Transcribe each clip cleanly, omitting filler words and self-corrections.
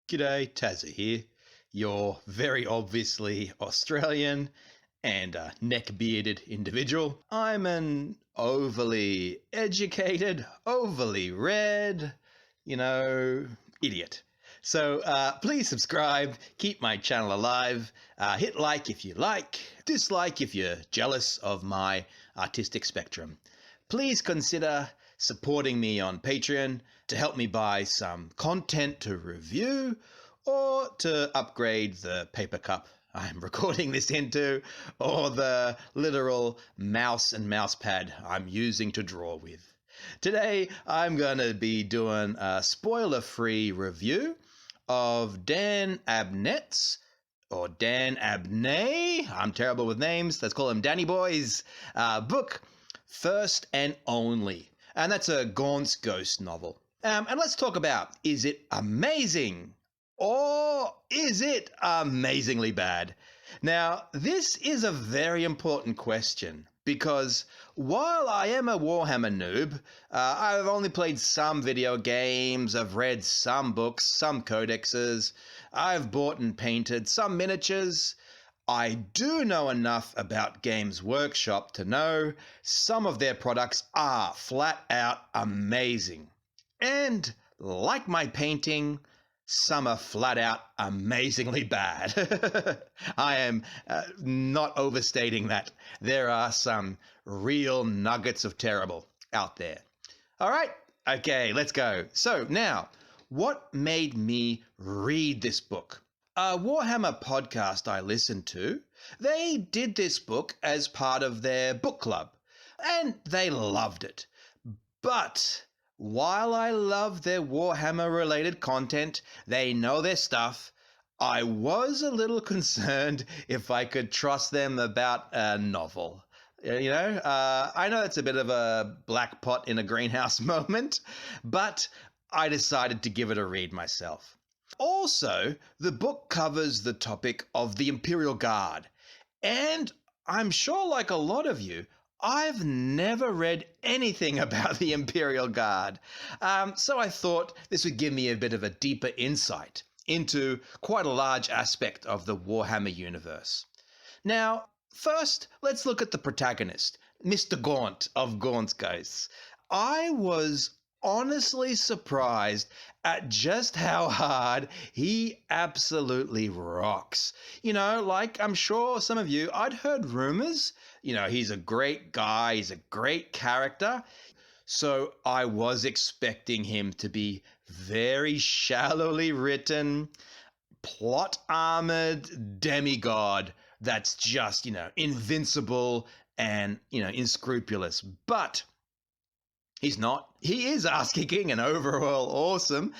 G'day, Tazza here, your very obviously Australian and neck-bearded individual. I'm an overly educated, overly read, idiot. So please subscribe, keep my channel alive, hit like if you like, dislike if you're jealous of my artistic spectrum. Please consider supporting me on Patreon to help me buy some content to review or to upgrade the paper cup I'm recording this into or the literal mouse and mouse pad I'm using to draw with. Today I'm going to be doing a spoiler-free review of Dan Abnett's or Dan Abnett, I'm terrible with names, let's call him Danny Boy's book, First and Only. And that's a Gaunt's ghost novel. And let's talk about, is it amazing or is it amazingly bad? Now, this is a very important question because while I am a Warhammer noob, I've only played some video games, I've read some books, some codexes, I've bought and painted some miniatures. I do know enough about Games Workshop to know some of their products are flat out amazing. And like my painting, some are flat out amazingly bad. I am not overstating that. There are some real nuggets of terrible out there. All right, okay, let's go. So now, what made me read this book? A Warhammer podcast I listened to, they did this book as part of their book club, and they loved it. But while I love their Warhammer-related content, they know their stuff, I was a little concerned if I could trust them about a novel. I know it's a bit of a black pot in a greenhouse moment, but I decided to give it a read myself. Also, the book covers the topic of the Imperial Guard, and I'm sure like a lot of you, I've never read anything about the Imperial Guard, so I thought this would give me a bit of a deeper insight into quite a large aspect of the Warhammer universe. Now, first, let's look at the protagonist, Mr. Gaunt of Gaunt's Ghosts. I was honestly surprised at just how hard he absolutely rocks. Like I'm sure some of you, I'd heard rumors, he's a great guy, he's a great character. So I was expecting him to be very shallowly written, plot-armored demigod that's just, invincible and, unscrupulous. But he's not. He is ass-kicking and overall awesome,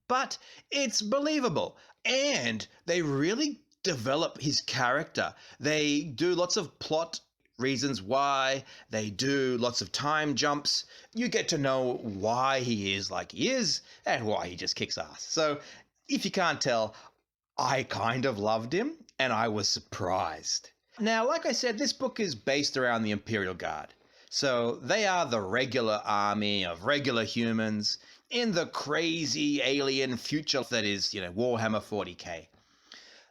but it's believable. And they really develop his character. They do lots of plot reasons why. They do lots of time jumps. You get to know why he is like he is and why he just kicks ass. So if you can't tell, I kind of loved him and I was surprised. Now, like I said, this book is based around the Imperial Guard. So they are the regular army of regular humans in the crazy alien future that is, Warhammer 40k.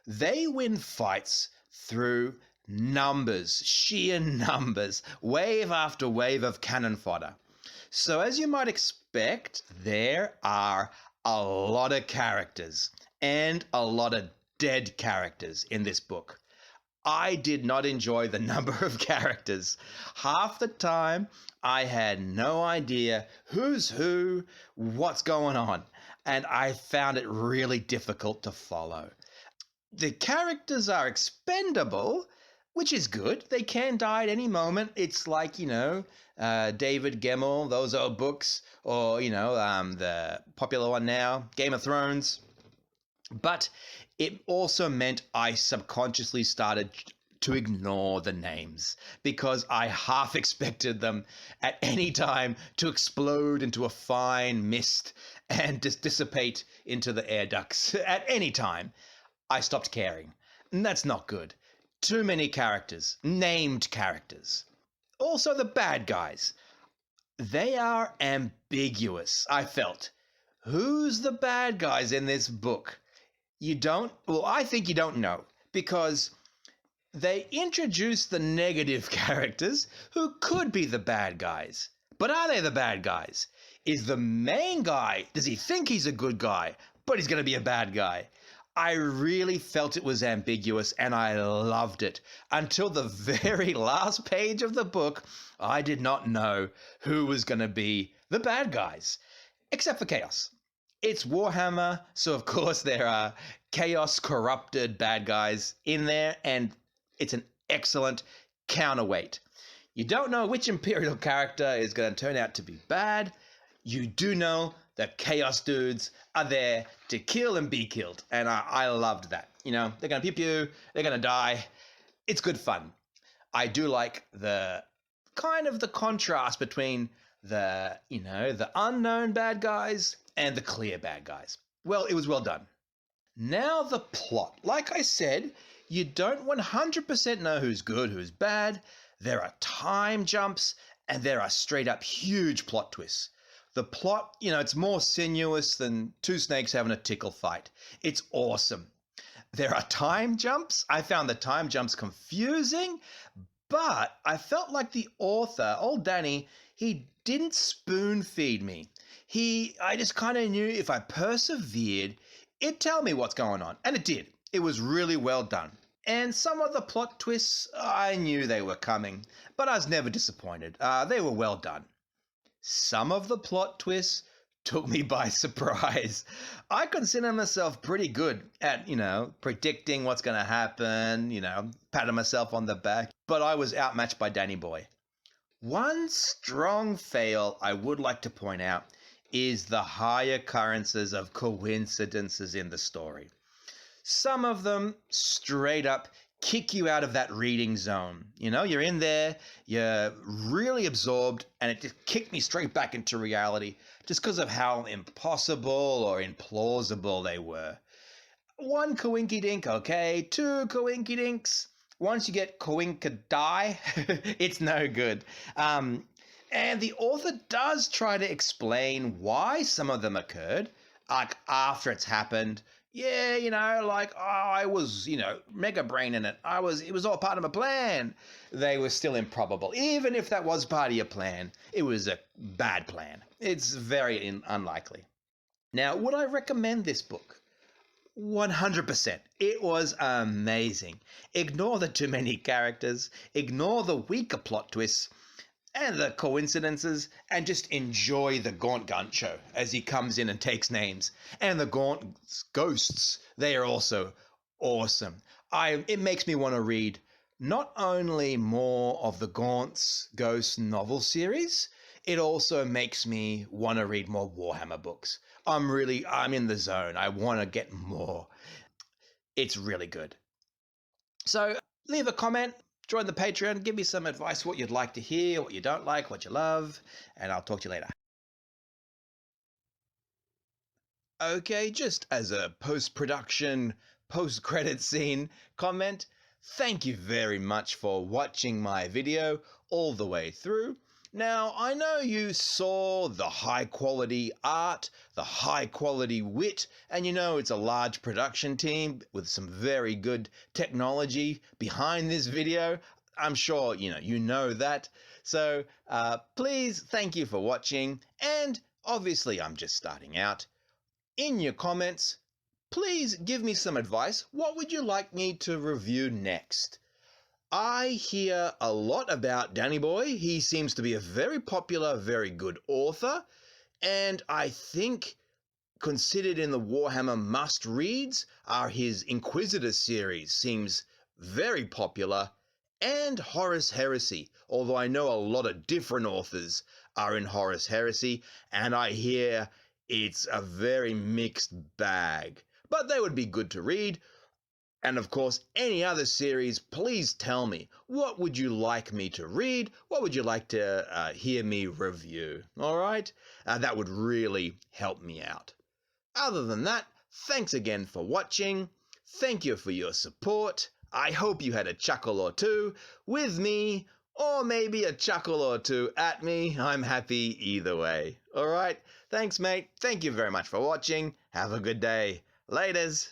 They win fights through numbers, sheer numbers, wave after wave of cannon fodder. So as you might expect, there are a lot of characters and a lot of dead characters in this book. I did not enjoy the number of characters. Half the time, I had no idea who's who, what's going on, and I found it really difficult to follow. The characters are expendable, which is good. They can die at any moment. It's like, David Gemmell, those old books, or, the popular one now, Game of Thrones. But it also meant I subconsciously started to ignore the names because I half expected them at any time to explode into a fine mist and just dissipate into the air ducts. At any time, I stopped caring. And that's not good. Too many characters, named characters. Also the bad guys. They are ambiguous, I felt. Who's the bad guys in this book? You don't? Well, I think you don't know, because they introduce the negative characters who could be the bad guys. But are they the bad guys? Is the main guy, does he think he's a good guy, but he's going to be a bad guy? I really felt it was ambiguous, and I loved it. Until the very last page of the book, I did not know who was going to be the bad guys, except for Chaos. It's Warhammer, so of course there are Chaos corrupted bad guys in there, and it's an excellent counterweight. You don't know which Imperial character is going to turn out to be bad. You do know that Chaos dudes are there to kill and be killed, and I loved that. You know, they're going to pew-pew, they're going to die. It's good fun. I do like the kind of the contrast between the unknown bad guys and the clear bad guys. Well, it was well done. Now the plot. Like I said, you don't 100% know who's good, who's bad. There are time jumps, and there are straight up huge plot twists. The plot, it's more sinuous than two snakes having a tickle fight. It's awesome. There are time jumps. I found the time jumps confusing, but I felt like the author, old Danny, he didn't spoon feed me. I just kind of knew if I persevered, it'd tell me what's going on. And it did. It was really well done. And some of the plot twists, I knew they were coming, but I was never disappointed. They were well done. Some of the plot twists took me by surprise. I consider myself pretty good at, predicting what's going to happen, patting myself on the back, but I was outmatched by Danny Boy. One strong fail I would like to point out is the high occurrences of coincidences in the story. Some of them straight up kick you out of that reading zone. You're in there, you're really absorbed, and it just kicked me straight back into reality just because of how impossible or implausible they were. One coinky-dink, okay. Two coinky-dinks. Once you get coinkadie, it's no good. And the author does try to explain why some of them occurred, like after it's happened. Yeah, I was, mega brain in it. It was all part of my plan. They were still improbable. Even if that was part of your plan, it was a bad plan. It's very unlikely. Now, would I recommend this book? 100%. It was amazing. Ignore the too many characters, ignore the weaker plot twists, and the coincidences, and just enjoy the Gaunt show as he comes in and takes names. And the Gaunt ghosts, they are also awesome. It makes me want to read not only more of the Gaunt's ghost novel series, it also makes me want to read more Warhammer books. I'm in the zone. I want to get more. It's really good. So leave a comment. Join the Patreon, give me some advice, what you'd like to hear, what you don't like, what you love, and I'll talk to you later. Okay, just as a post-production, post-credit scene comment, thank you very much for watching my video all the way through. Now, I know you saw the high-quality art, the high-quality wit, and it's a large production team with some very good technology behind this video. I'm sure, you know that. So, please, thank you for watching, and obviously I'm just starting out. In your comments, please give me some advice. What would you like me to review next? I hear a lot about Danny Boy. He seems to be a very popular, very good author, and I think considered in the Warhammer must-reads are his Inquisitor series. Seems very popular, and Horus Heresy, although I know a lot of different authors are in Horus Heresy, and I hear it's a very mixed bag, but they would be good to read. And of course, any other series, please tell me. What would you like me to read? What would you like to hear me review? All right? That would really help me out. Other than that, thanks again for watching. Thank you for your support. I hope you had a chuckle or two with me, or maybe a chuckle or two at me. I'm happy either way. All right? Thanks, mate. Thank you very much for watching. Have a good day. Laters.